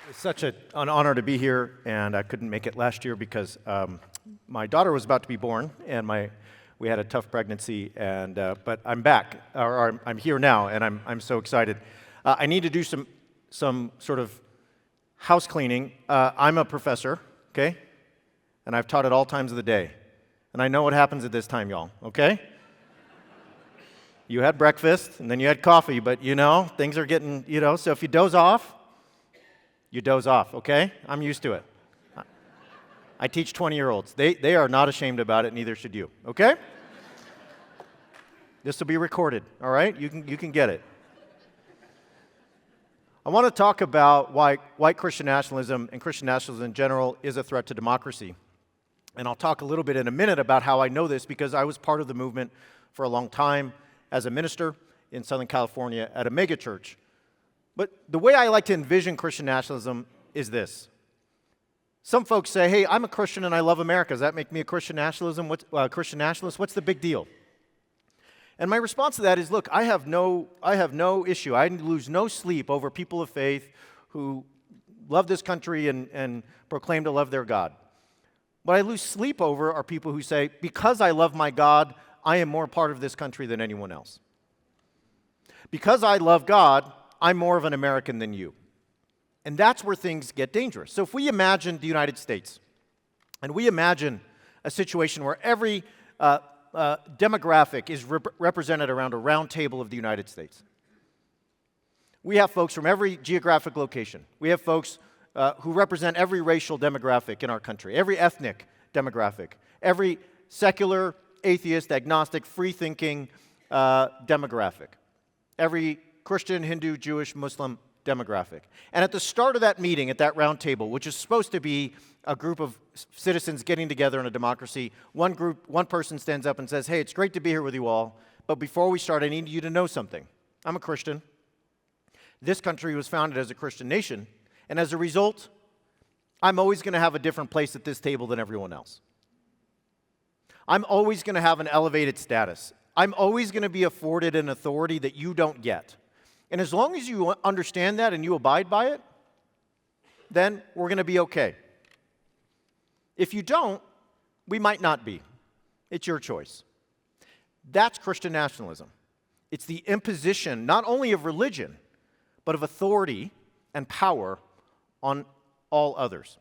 It's such an honor to be here, and I couldn't make it last year because my daughter was about to be born, and we had a tough pregnancy. But I'm back, or I'm here now, and I'm so excited. I need to do some sort of house cleaning. I'm a professor, okay, and I've taught at all times of the day, and I know what happens at this time, y'all. Okay. You had breakfast, and then you had coffee, but things are getting, so if you doze off, you doze off, okay? I'm used to it. I teach 20-year-olds. They are not ashamed about it, neither should you, okay? This will be recorded, all right? You can get it. I want to talk about why white Christian nationalism and Christian nationalism in general is a threat to democracy. And I'll talk a little bit in a minute about how I know this because I was part of the movement for a long time as a minister in Southern California at a megachurch. But the way I like to envision Christian nationalism is this. Some folks say, hey, I'm a Christian and I love America. Does that make me a Christian nationalist? What's the big deal? And my response to that is, look, I have no issue. I lose no sleep over people of faith who love this country and proclaim to love their God. What I lose sleep over are people who say, because I love my God, I am more part of this country than anyone else. Because I love God, I'm more of an American than you. And that's where things get dangerous. So if we imagine the United States, and we imagine a situation where every demographic is represented around a round table of the United States. We have folks from every geographic location. We have folks who represent every racial demographic in our country, every ethnic demographic, every secular, atheist, agnostic, free-thinking demographic, every Christian, Hindu, Jewish, Muslim demographic. And at the start of that meeting, at that round table, which is supposed to be a group of citizens getting together in a democracy, one person stands up and says, hey, it's great to be here with you all, but before we start, I need you to know something. I'm a Christian. This country was founded as a Christian nation, and as a result, I'm always going to have a different place at this table than everyone else. I'm always going to have an elevated status. I'm always going to be afforded an authority that you don't get. And as long as you understand that and you abide by it, then we're going to be okay. If you don't, we might not be. It's your choice. That's Christian nationalism. It's the imposition not only of religion, but of authority and power on all others.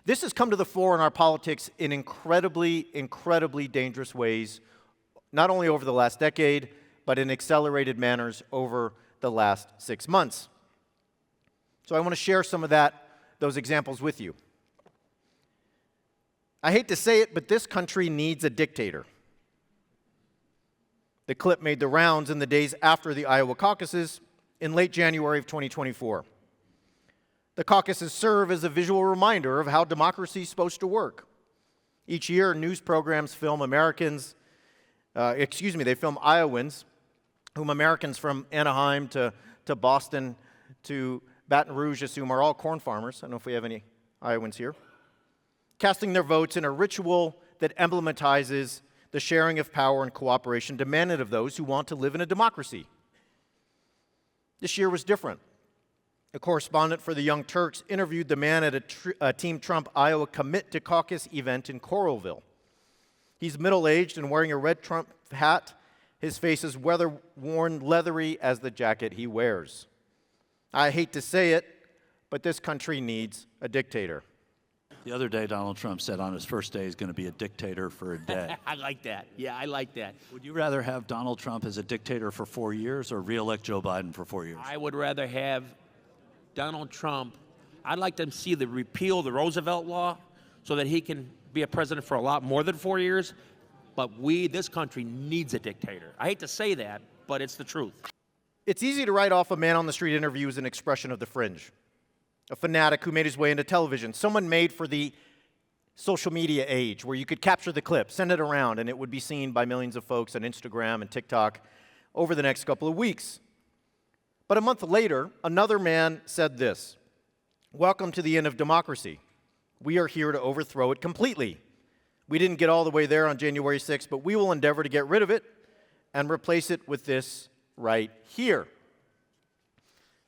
This has come to the fore in our politics in incredibly, incredibly dangerous ways, not only over the last decade, but in accelerated manners over the last 6 months. So I want to share some of those examples with you. I hate to say it, but this country needs a dictator. The clip made the rounds in the days after the Iowa caucuses in late January of 2024. The caucuses serve as a visual reminder of how democracy is supposed to work. Each year, news programs film they film Iowans, whom Americans from Anaheim to Boston to Baton Rouge assume are all corn farmers. I don't know if we have any Iowans here. Casting their votes in a ritual that emblematizes the sharing of power and cooperation demanded of those who want to live in a democracy. This year was different. A correspondent for the Young Turks interviewed the man at a Team Trump Iowa Commit to Caucus event in Coralville. He's middle-aged and wearing a red Trump hat. His face is weather-worn, leathery as the jacket he wears. I hate to say it, but this country needs a dictator. The other day, Donald Trump said on his first day he's going to be a dictator for a day. I like that. Yeah, I like that. Would you rather have Donald Trump as a dictator for 4 years or re-elect Joe Biden for 4 years? I would rather have Donald Trump. I'd like to see the repeal the Roosevelt law so that he can be a president for a lot more than 4 years. But this country needs a dictator. I hate to say that, but it's the truth. It's easy to write off a man on the street interview as an expression of the fringe, a fanatic who made his way into television, someone made for the social media age where you could capture the clip, send it around, and it would be seen by millions of folks on Instagram and TikTok over the next couple of weeks. But a month later, another man said this: "Welcome to the end of democracy. We are here to overthrow it completely. We didn't get all the way there on January 6th, but we will endeavor to get rid of it and replace it with this right here."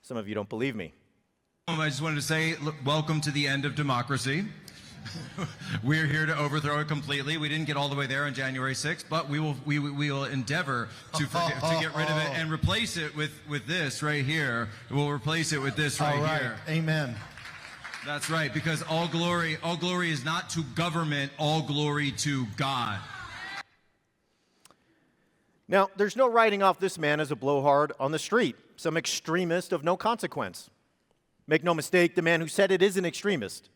Some of you don't believe me. I just wanted to say, look, welcome to the end of democracy. We're here to overthrow it completely. We didn't get all the way there on January 6th, but we will endeavor to get rid of it and replace it with this right here. We'll replace it with this right here. Amen. That's right, because all glory is not to government, all glory to God. Now, there's no writing off this man as a blowhard on the street, some extremist of no consequence. Make no mistake, the man who said it is an extremist.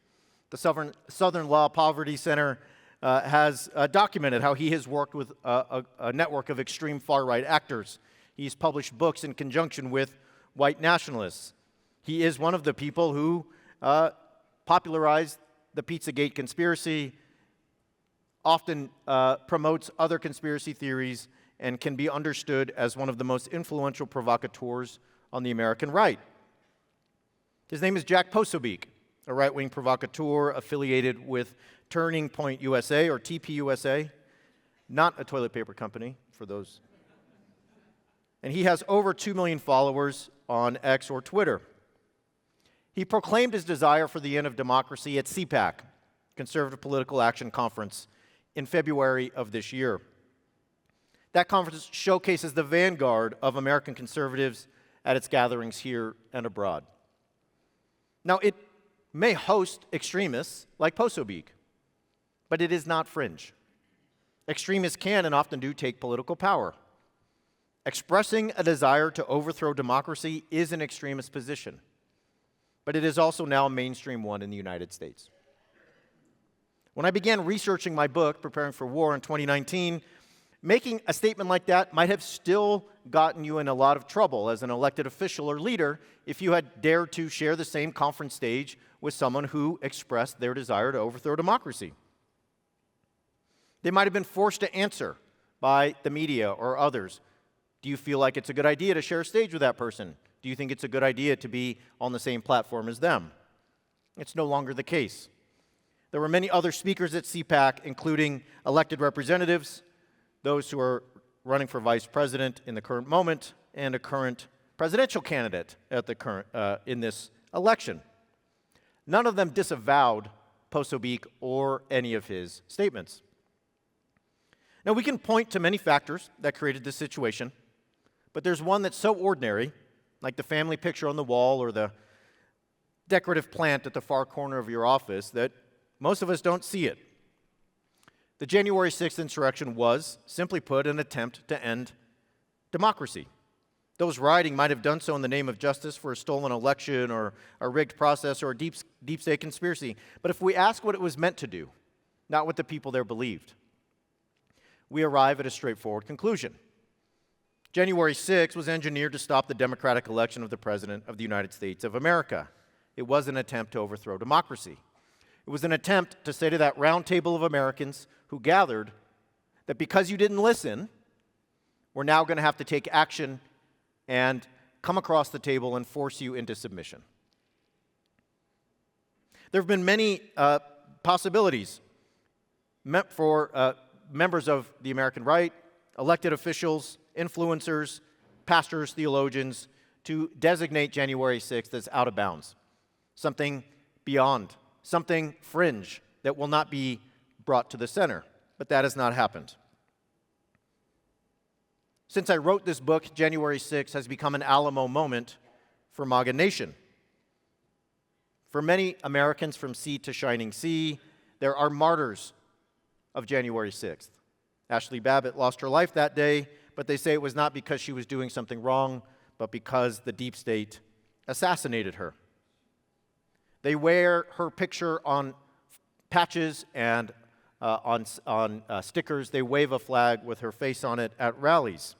The Southern Law Poverty Center has documented how he has worked with a network of extreme far-right actors. He's published books in conjunction with white nationalists. He is one of the people who popularized the Pizzagate conspiracy, often promotes other conspiracy theories, and can be understood as one of the most influential provocateurs on the American right. His name is Jack Posobiec, a right-wing provocateur affiliated with Turning Point USA, or TPUSA, not a toilet paper company, for those. And he has over 2 million followers on X or Twitter. He proclaimed his desire for the end of democracy at CPAC, Conservative Political Action Conference, in February of this year. That conference showcases the vanguard of American conservatives at its gatherings here and abroad. Now, it may host extremists like Posobiec, but it is not fringe. Extremists can and often do take political power. Expressing a desire to overthrow democracy is an extremist position, but it is also now a mainstream one in the United States. When I began researching my book, Preparing for War, in 2019, making a statement like that might have still gotten you in a lot of trouble as an elected official or leader if you had dared to share the same conference stage with someone who expressed their desire to overthrow democracy. They might have been forced to answer by the media or others. Do you feel like it's a good idea to share a stage with that person? Do you think it's a good idea to be on the same platform as them? It's no longer the case. There were many other speakers at CPAC, including elected representatives, those who are running for vice president in the current moment, and a current presidential candidate at the current, in this election. None of them disavowed Posobiec or any of his statements. Now, we can point to many factors that created this situation, but there's one that's so ordinary, like the family picture on the wall or the decorative plant at the far corner of your office, that most of us don't see it. The January 6th insurrection was, simply put, an attempt to end democracy. Those rioting might have done so in the name of justice for a stolen election or a rigged process or a deep state conspiracy. But if we ask what it was meant to do, not what the people there believed, we arrive at a straightforward conclusion. January 6th was engineered to stop the democratic election of the President of the United States of America. It was an attempt to overthrow democracy. It was an attempt to say to that round table of Americans who gathered that because you didn't listen, we're now going to have to take action and come across the table and force you into submission. There have been many possibilities for members of the American right, elected officials, influencers, pastors, theologians, to designate January 6th as out of bounds, something beyond, something fringe that will not be brought to the center. But that has not happened. Since I wrote this book, January 6th has become an Alamo moment for MAGA Nation. For many Americans from sea to shining sea, there are martyrs of January 6th. Ashley Babbitt lost her life that day, but they say it was not because she was doing something wrong, but because the deep state assassinated her. They wear her picture on patches and on stickers. They wave a flag with her face on it at rallies.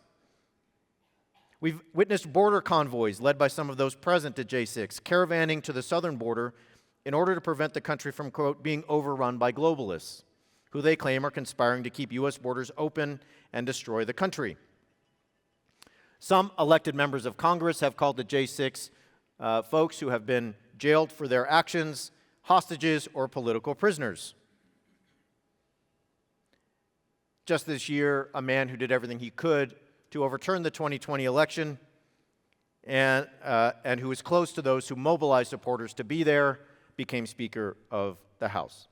We've witnessed border convoys led by some of those present at J6, caravanning to the southern border in order to prevent the country from, quote, being overrun by globalists, who they claim are conspiring to keep U.S. borders open and destroy the country. Some elected members of Congress have called the J6 folks who have been jailed for their actions hostages or political prisoners. Just this year, a man who did everything he could to overturn the 2020 election and who was close to those who mobilized supporters to be there, became Speaker of the House.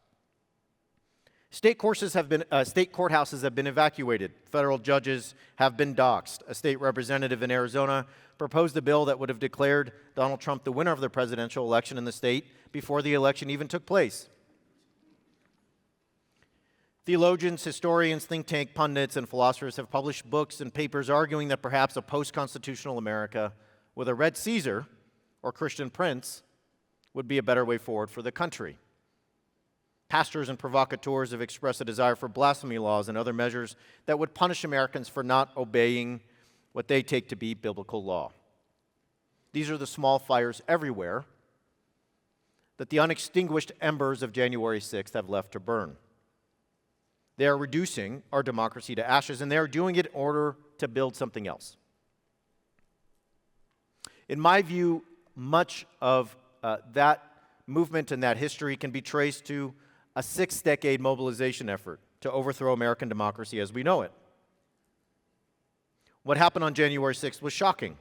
State courthouses have been evacuated. Federal judges have been doxxed. A state representative in Arizona proposed a bill that would have declared Donald Trump the winner of the presidential election in the state before the election even took place. Theologians, historians, think tank pundits, and philosophers have published books and papers arguing that perhaps a post-constitutional America with a red Caesar or Christian prince would be a better way forward for the country. Pastors and provocateurs have expressed a desire for blasphemy laws and other measures that would punish Americans for not obeying what they take to be biblical law. These are the small fires everywhere that the unextinguished embers of January 6th have left to burn. They are reducing our democracy to ashes, and they are doing it in order to build something else. In my view, much of that movement and that history can be traced to a 6-decade mobilization effort to overthrow American democracy as we know it. What happened on January 6th was shocking,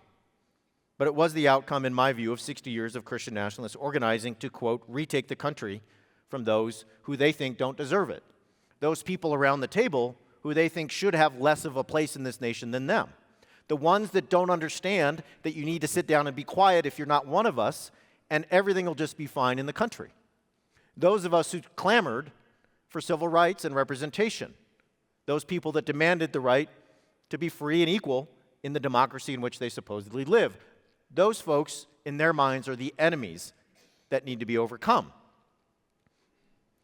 but it was the outcome, in my view, of 60 years of Christian nationalists organizing to, quote, retake the country from those who they think don't deserve it, those people around the table who they think should have less of a place in this nation than them, the ones that don't understand that you need to sit down and be quiet if you're not one of us, and everything will just be fine in the country. Those of us who clamored for civil rights and representation, those people that demanded the right to be free and equal in the democracy in which they supposedly live. Those folks, in their minds, are the enemies that need to be overcome.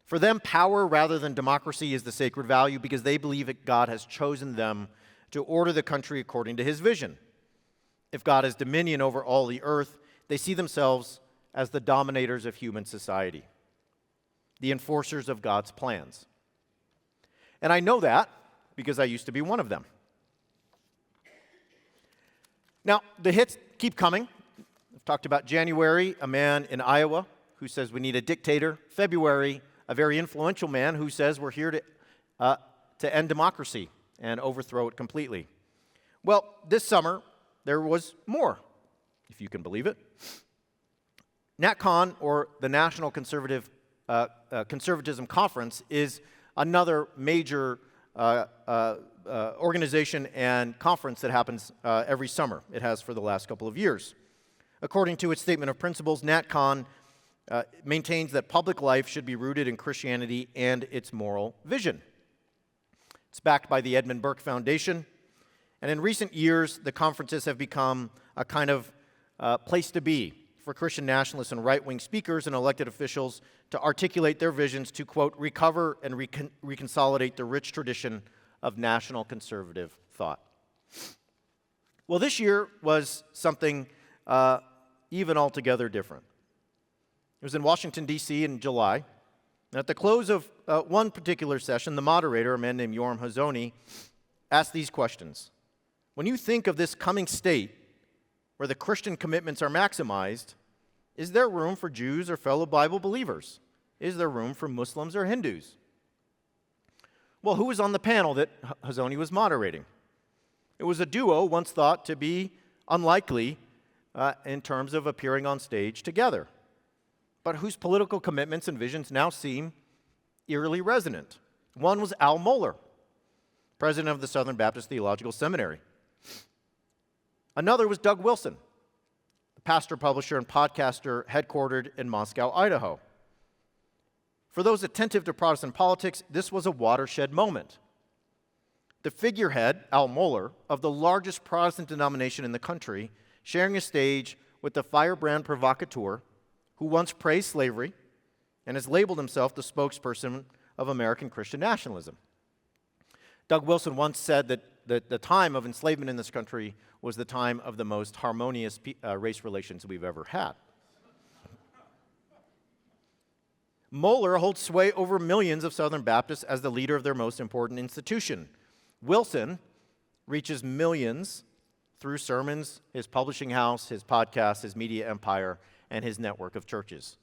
For them, power rather than democracy is the sacred value because they believe that God has chosen them to order the country according to his vision. If God has dominion over all the earth, they see themselves as the dominators of human society, the enforcers of God's plans. And I know that because I used to be one of them. Now, the hits keep coming. I've talked about January, a man in Iowa who says we need a dictator. February, a very influential man who says we're here to end democracy and overthrow it completely. Well, this summer, there was more, if you can believe it. NatCon, or the National Conservatism Conference, is another major organization and conference that happens every summer. It has for the last couple of years. According to its statement of principles, NatCon maintains that public life should be rooted in Christianity and its moral vision. It's backed by the Edmund Burke Foundation, and in recent years, the conferences have become a kind of place to be for Christian nationalists and right-wing speakers and elected officials to articulate their visions to, quote, recover and reconsolidate the rich tradition of national conservative thought. Well, this year was something even altogether different. It was in Washington, D.C. in July. And at the close of one particular session, the moderator, a man named Yoram Hazony, asked these questions. When you think of this coming state where the Christian commitments are maximized, is there room for Jews or fellow Bible believers? Is there room for Muslims or Hindus? Well, who was on the panel that Hazony was moderating? It was a duo once thought to be unlikely in terms of appearing on stage together, but whose political commitments and visions now seem eerily resonant. One was Al Mohler, president of the Southern Baptist Theological Seminary. Another was Doug Wilson, the pastor, publisher, and podcaster headquartered in Moscow, Idaho. For those attentive to Protestant politics, this was a watershed moment. The figurehead, Al Mohler, of the largest Protestant denomination in the country, sharing a stage with the firebrand provocateur who once praised slavery and has labeled himself the spokesperson of American Christian nationalism. Doug Wilson once said that the time of enslavement in this country was the time of the most harmonious race relations we've ever had. Mohler holds sway over millions of Southern Baptists as the leader of their most important institution. Wilson reaches millions through sermons, his publishing house, his podcast, his media empire, and his network of churches.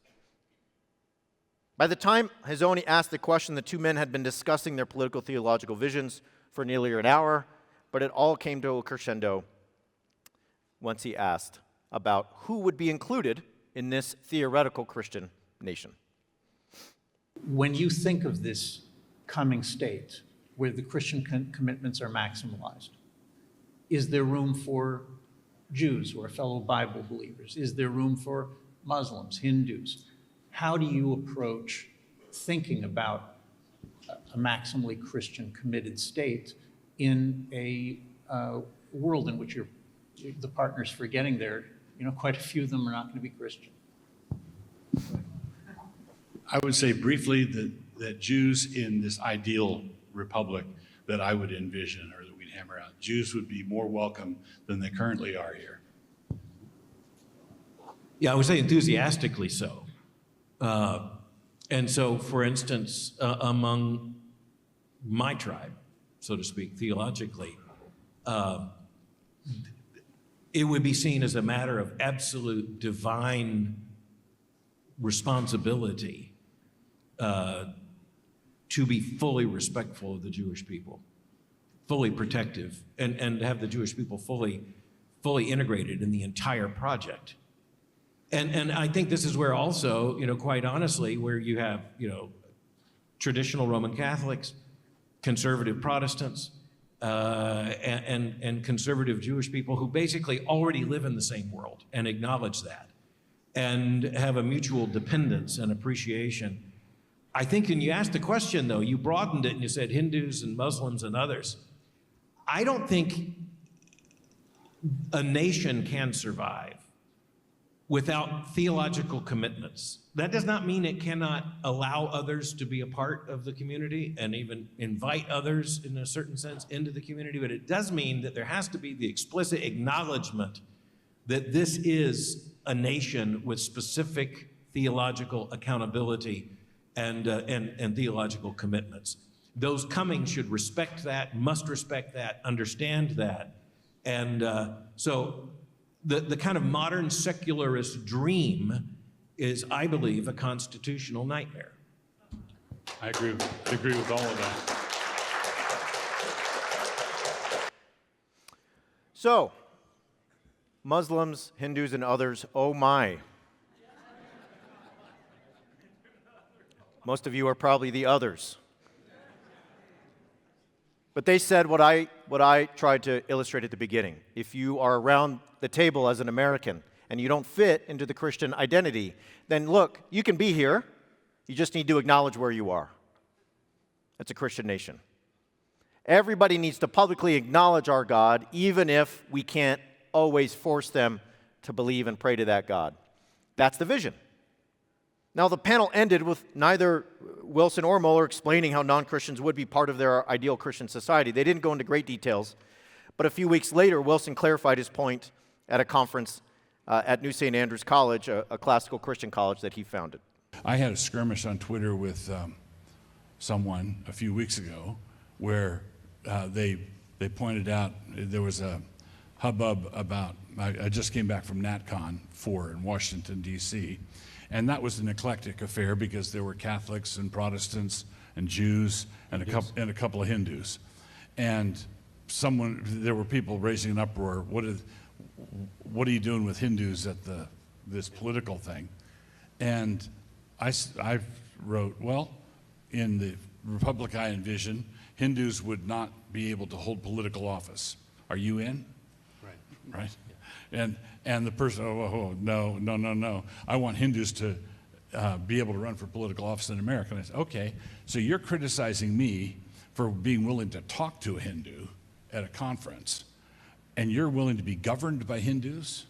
By the time Hazony asked the question, the two men had been discussing their political theological visions for nearly an hour, but it all came to a crescendo once he asked, about who would be included in this theoretical Christian nation. When you think of this coming state where the Christian commitments are maximalized, is there room for Jews or fellow Bible believers? Is there room for Muslims, Hindus? How do you approach thinking about a maximally Christian committed state in a world in which the partners for getting there, quite a few of them are not going to be Christian? I would say briefly that Jews in this ideal republic that I would envision or that we'd hammer out, Jews would be more welcome than they currently are here. Yeah, I would say enthusiastically so. And so, for instance, among my tribe, so to speak, theologically, it would be seen as a matter of absolute divine responsibility to be fully respectful of the Jewish people, fully protective, and have the Jewish people fully integrated in the entire project. And I think this is where also, quite honestly, where you have, traditional Roman Catholics, conservative Protestants, and conservative Jewish people who basically already live in the same world and acknowledge that and have a mutual dependence and appreciation. I think when you asked the question, though, you broadened it and you said Hindus and Muslims and others. I don't think a nation can survive without theological commitments. That does not mean it cannot allow others to be a part of the community and even invite others in a certain sense into the community, but it does mean that there has to be the explicit acknowledgement that this is a nation with specific theological accountability and theological commitments. Those coming should respect that, must respect that, understand that. And so the kind of modern secularist dream is, I believe, a constitutional nightmare. I agree with all of that. So, Muslims, Hindus, and others, oh my. Most of you are probably the others. But they said what I tried to illustrate at the beginning. If you are around the table as an American and you don't fit into the Christian identity, then look, you can be here. You just need to acknowledge where you are. That's a Christian nation. Everybody needs to publicly acknowledge our God, even if we can't always force them to believe and pray to that God. That's the vision. Now, the panel ended with neither Wilson or Mohler explaining how non-Christians would be part of their ideal Christian society. They didn't go into great details, but a few weeks later, Wilson clarified his point at a conference at New St. Andrews College, a classical Christian college that he founded. I had a skirmish on Twitter with someone a few weeks ago where they pointed out there was a hubbub about, I just came back from NatCon 4 in Washington, D.C., and that was an eclectic affair because there were Catholics and Protestants and Jews and a couple of Hindus. And there were people raising an uproar. What are you doing with Hindus at this political thing? And I wrote, well, in the republic I envision, Hindus would not be able to hold political office. Are you in? Right? And the person, no. I want Hindus to be able to run for political office in America. And I said, okay, so you're criticizing me for being willing to talk to a Hindu at a conference, and you're willing to be governed by Hindus?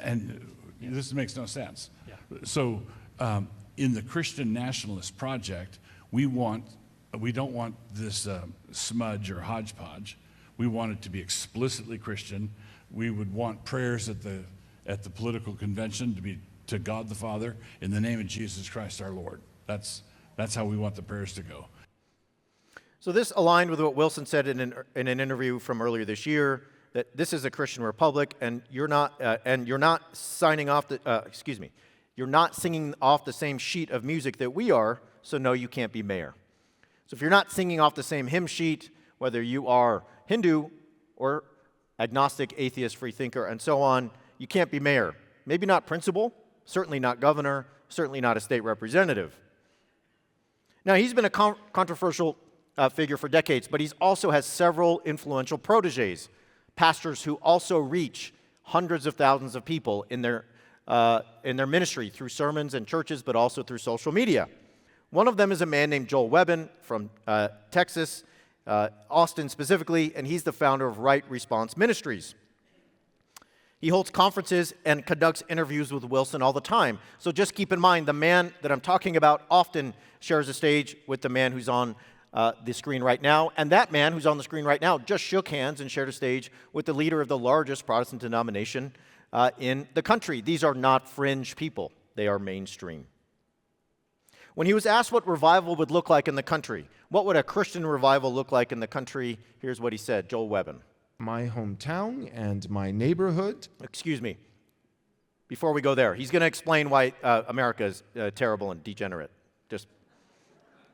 And this makes no sense. Yeah. So in the Christian Nationalist Project, we don't want this smudge or hodgepodge. We want it to be explicitly Christian. We would want prayers at the political convention to be to God the Father in the name of Jesus Christ our Lord. That's how we want the prayers to go. So this aligned with what Wilson said in an interview from earlier this year, that this is a Christian republic, and you're not signing off you're not singing off the same sheet of music that we are, so no, you can't be mayor. So if you're not singing off the same hymn sheet, whether you are Hindu or agnostic, atheist, free thinker, and so on, you can't be mayor. Maybe not principal, certainly not governor, certainly not a state representative. Now, he's been a controversial figure for decades, but he also has several influential proteges, pastors who also reach hundreds of thousands of people in their ministry through sermons and churches, but also through social media. One of them is a man named Joel Webbin from Texas, Austin specifically, and he's the founder of Right Response Ministries. He holds conferences and conducts interviews with Wilson all the time. So just keep in mind, the man that I'm talking about often shares a stage with the man who's on the screen right now, and that man who's on the screen right now just shook hands and shared a stage with the leader of the largest Protestant denomination in the country. These are not fringe people. They are mainstream. When he was asked what revival would look like in the country, what would a Christian revival look like in the country, here's what he said, Joel Webbin. My hometown and my neighborhood. Excuse me. Before we go there, he's going to explain why America is terrible and degenerate.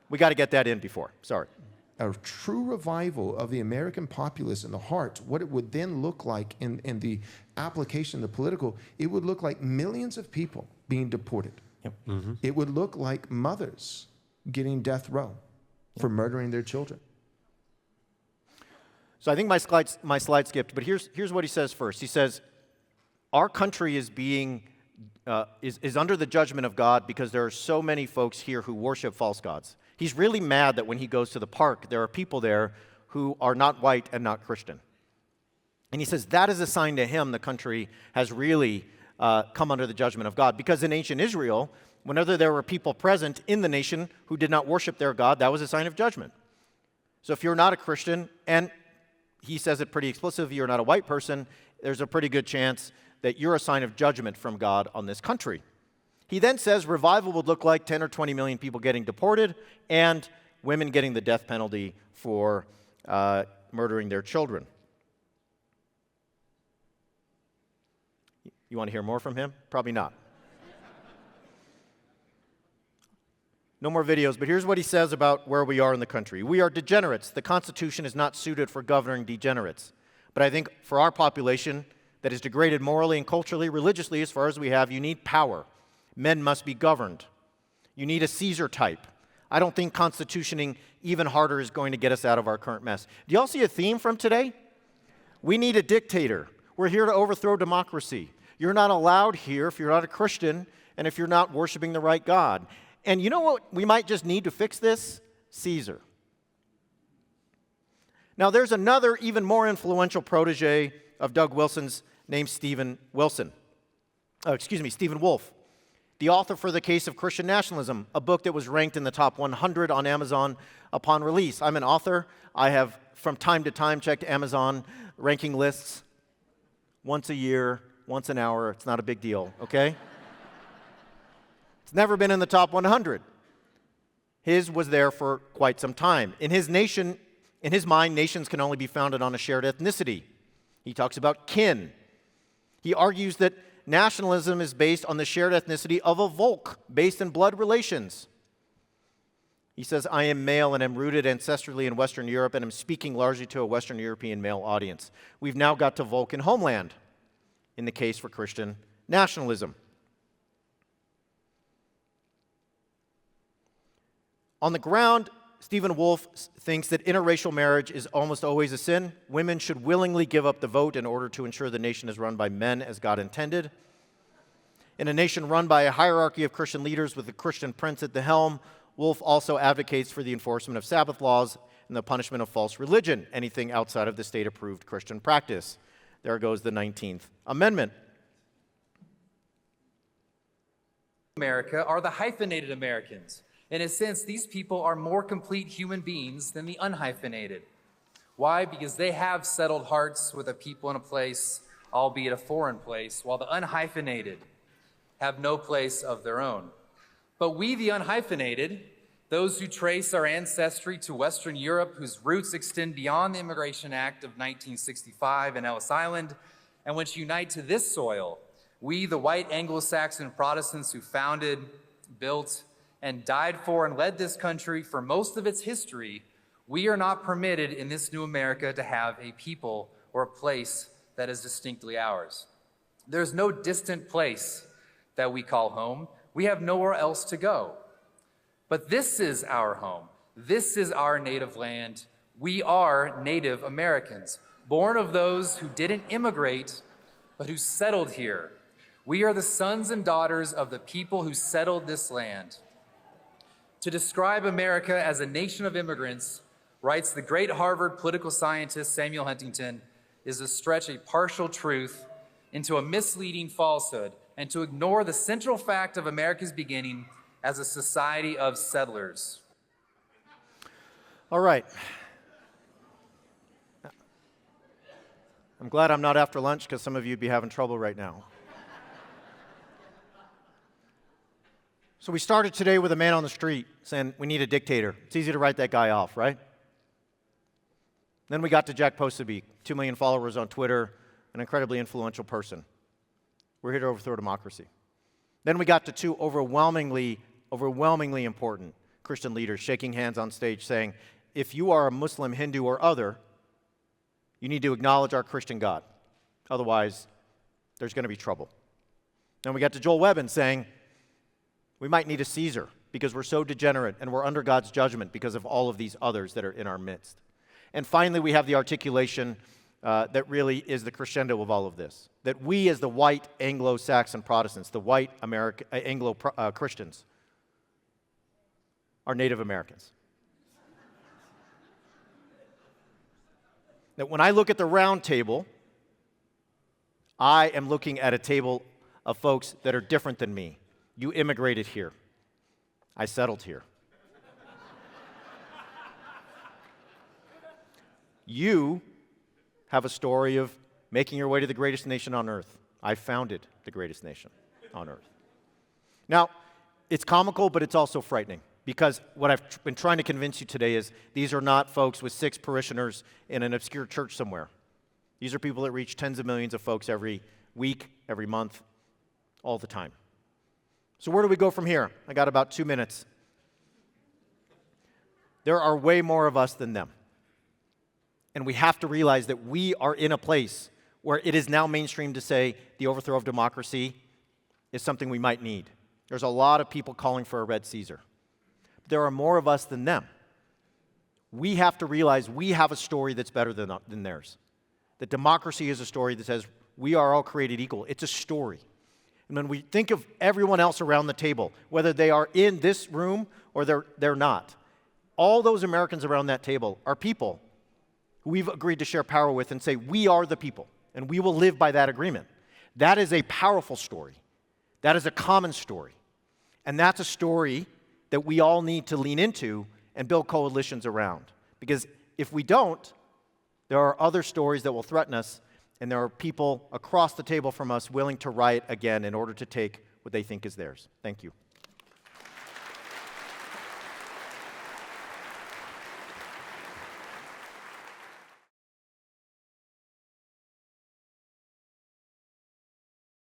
We got to get that in before. Sorry. A true revival of the American populace in the heart, what it would then look like in the application, the political, it would look like millions of people being deported. Yep. Mm-hmm. It would look like mothers getting death row for murdering their children. So I think my slide skipped, but here's what he says first. He says, our country is is under the judgment of God because there are so many folks here who worship false gods. He's really mad that when he goes to the park, there are people there who are not white and not Christian. And he says that is a sign to him the country has really come under the judgment of God. Because in ancient Israel, whenever there were people present in the nation who did not worship their God, that was a sign of judgment. So if you're not a Christian, and he says it pretty explicitly, you're not a white person, there's a pretty good chance that you're a sign of judgment from God on this country. He then says revival would look like 10 or 20 million people getting deported and women getting the death penalty for murdering their children. You want to hear more from him? Probably not. No more videos, but here's what he says about where we are in the country. We are degenerates. The Constitution is not suited for governing degenerates. But I think for our population that is degraded morally and culturally, religiously, as far as we have, you need power. Men must be governed. You need a Caesar type. I don't think constitutioning even harder is going to get us out of our current mess. Do y'all see a theme from today? We need a dictator. We're here to overthrow democracy. You're not allowed here if you're not a Christian and if you're not worshiping the right God. And you know what we might just need to fix this? Caesar. Now, there's another even more influential protege of Doug Wilson's named Stephen Wolfe, the author for The Case of Christian Nationalism, a book that was ranked in the top 100 on Amazon upon release. I'm an author. I have, from time to time, checked Amazon ranking lists once a year, once an hour. It's not a big deal, okay? It's never been in the top 100. His was there for quite some time. In his mind, nations can only be founded on a shared ethnicity. He talks about kin. He argues that nationalism is based on the shared ethnicity of a Volk, based in blood relations. He says, I am male and am rooted ancestrally in Western Europe and am speaking largely to a Western European male audience. We've now got to Volk and homeland in the case for Christian nationalism. On the ground, Stephen Wolfe thinks that interracial marriage is almost always a sin. Women should willingly give up the vote in order to ensure the nation is run by men as God intended. In a nation run by a hierarchy of Christian leaders with a Christian prince at the helm, Wolfe also advocates for the enforcement of Sabbath laws and the punishment of false religion, anything outside of the state-approved Christian practice. There goes the 19th Amendment. America are the hyphenated Americans. In a sense, these people are more complete human beings than the unhyphenated. Why? Because they have settled hearts with a people in a place, albeit a foreign place, while the unhyphenated have no place of their own. But we, the unhyphenated, those who trace our ancestry to Western Europe, whose roots extend beyond the Immigration Act of 1965 and Ellis Island, and which unite to this soil, we, the white Anglo-Saxon Protestants who founded, built, and died for and led this country for most of its history, we are not permitted in this new America to have a people or a place that is distinctly ours. There's no distant place that we call home. We have nowhere else to go. But this is our home. This is our native land. We are Native Americans, born of those who didn't immigrate, but who settled here. We are the sons and daughters of the people who settled this land. To describe America as a nation of immigrants, writes the great Harvard political scientist Samuel Huntington, is to stretch a partial truth into a misleading falsehood and to ignore the central fact of America's beginning as a society of settlers. All right. I'm glad I'm not after lunch because some of you would be having trouble right now. So we started today with a man on the street saying we need a dictator. It's easy to write that guy off, right? Then we got to Jack Posobiec, 2 million followers on Twitter, an incredibly influential person. We're here to overthrow democracy. Then we got to two overwhelmingly important Christian leaders shaking hands on stage saying, if you are a Muslim, Hindu, or other, you need to acknowledge our Christian God. Otherwise, there's going to be trouble. Then we got to Joel Webbin saying, we might need a Caesar because we're so degenerate and we're under God's judgment because of all of these others that are in our midst. And finally, we have the articulation that really is the crescendo of all of this, that we as the white Anglo-Saxon Protestants, the white Anglo-Christians, are Native Americans. That when I look at the round table, I am looking at a table of folks that are different than me. You immigrated here. I settled here. You have a story of making your way to the greatest nation on earth. I founded the greatest nation on earth. Now, it's comical, but it's also frightening, because what I've been trying to convince you today is these are not folks with 6 parishioners in an obscure church somewhere. These are people that reach tens of millions of folks every week, every month, all the time. So where do we go from here? I got about 2 minutes. There are way more of us than them. And we have to realize that we are in a place where it is now mainstream to say the overthrow of democracy is something we might need. There's a lot of people calling for a red Caesar. There are more of us than them. We have to realize we have a story that's better than theirs. That democracy is a story that says we are all created equal. It's a story. And when we think of everyone else around the table, whether they are in this room or they're not, all those Americans around that table are people who we've agreed to share power with and say, we are the people, and we will live by that agreement. That is a powerful story. That is a common story. And that's a story that we all need to lean into and build coalitions around. Because if we don't, there are other stories that will threaten us, and there are people across the table from us willing to riot again in order to take what they think is theirs. Thank you.